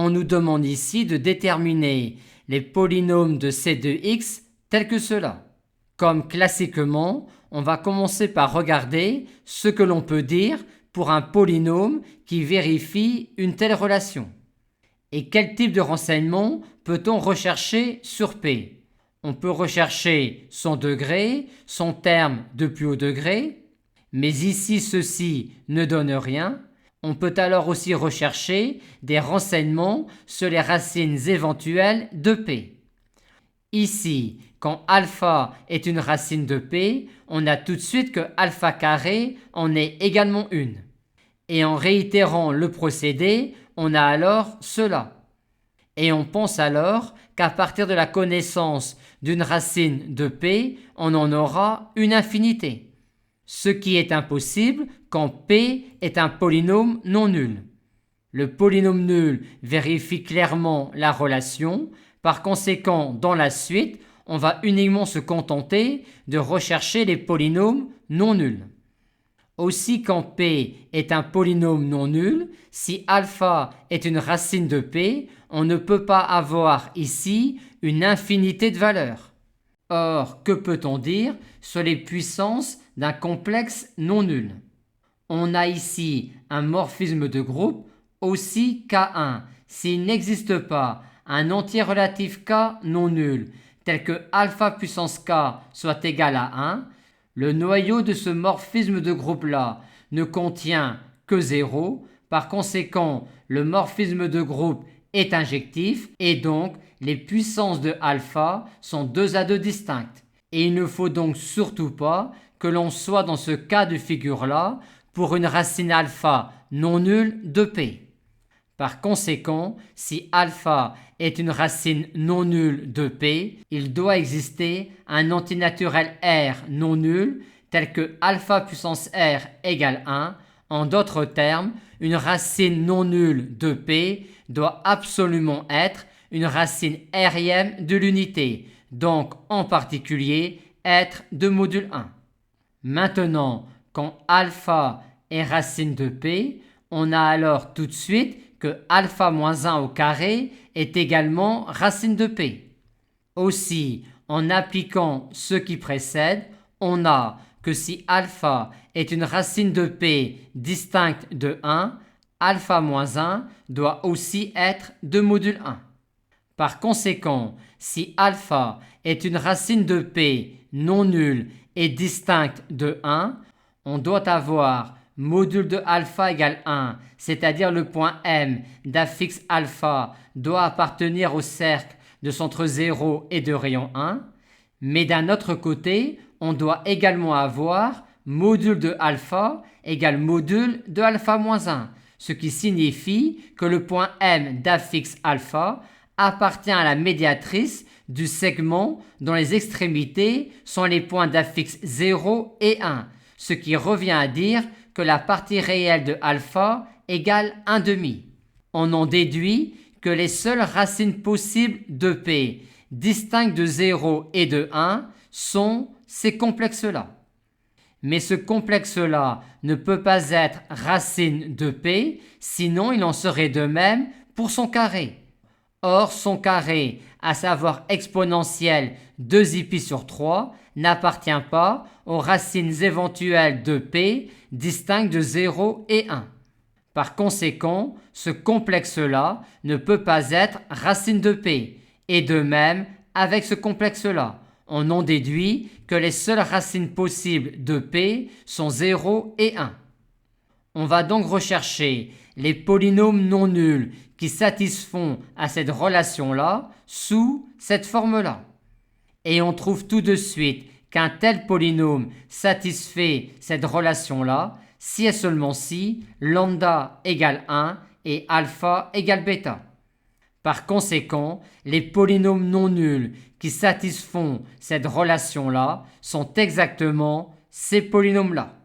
on nous demande ici de déterminer les polynômes de C de x tels que cela. Comme classiquement, on va commencer par regarder ce que l'on peut dire pour un polynôme qui vérifie une telle relation. Et quel type de renseignement peut-on rechercher sur P? On peut rechercher son degré, son terme de plus haut degré, mais ici ceci ne donne rien. On peut alors aussi rechercher des renseignements sur les racines éventuelles de P. Ici, quand alpha est une racine de P, on a tout de suite que alpha carré en est également une. Et en réitérant le procédé, on a alors cela. Et on pense alors qu'à partir de la connaissance d'une racine de P, on en aura une infinité. Ce qui est impossible quand P est un polynôme non nul. Le polynôme nul vérifie clairement la relation. Par conséquent, dans la suite, on va uniquement se contenter de rechercher les polynômes non nuls. Aussi, quand P est un polynôme non nul, si alpha est une racine de P, on ne peut pas avoir ici une infinité de valeurs. Or, que peut-on dire sur les puissances d'un complexe non nul? On a ici un morphisme de groupe aussi K1 s'il n'existe pas un entier relatif K non nul tel que alpha puissance K soit égal à 1, le noyau de ce morphisme de groupe-là ne contient que 0. Par conséquent, le morphisme de groupe est injectif et donc les puissances de alpha sont 2 à 2 distinctes. Et il ne faut donc surtout pas que l'on soit dans ce cas de figure-là pour une racine alpha non nulle de P. Par conséquent, si alpha est une racine non nulle de P, il doit exister un antinaturel R non nul tel que alpha puissance R égale 1. En d'autres termes, une racine non nulle de P doit absolument être une racine Rème de l'unité, donc en particulier être de module 1. Maintenant, quand alpha est racine de P, on a alors tout de suite que alpha moins 1 au carré est également racine de P. Aussi, en appliquant ce qui précède, on a que si alpha est une racine de P distincte de 1, alpha moins 1 doit aussi être de module 1. Par conséquent, si alpha est une racine de P non nulle et distincte de 1, on doit avoir module de alpha égale 1, c'est-à-dire le point M d'affixe alpha doit appartenir au cercle de centre 0 et de rayon 1, mais d'un autre côté, on doit également avoir module de alpha égale module de alpha moins 1, ce qui signifie que le point M d'affixe alpha appartient à la médiatrice du segment dont les extrémités sont les points d'affixe 0 et 1, ce qui revient à dire que la partie réelle de alpha égale 1/2. On en déduit que les seules racines possibles de P distinctes de 0 et de 1 sont ces complexes-là. Mais ce complexe-là ne peut pas être racine de P, sinon il en serait de même pour son carré. Or, son carré, à savoir exponentielle 2pi sur 3, n'appartient pas aux racines éventuelles de P distinctes de 0 et 1. Par conséquent, ce complexe-là ne peut pas être racine de P. Et de même, avec ce complexe-là, on en déduit que les seules racines possibles de P sont 0 et 1. On va donc rechercher les polynômes non nuls qui satisfont à cette relation-là sous cette forme-là. Et on trouve tout de suite qu'un tel polynôme satisfait cette relation-là si et seulement si lambda égale 1 et alpha égale bêta. Par conséquent, les polynômes non nuls qui satisfont cette relation-là sont exactement ces polynômes-là.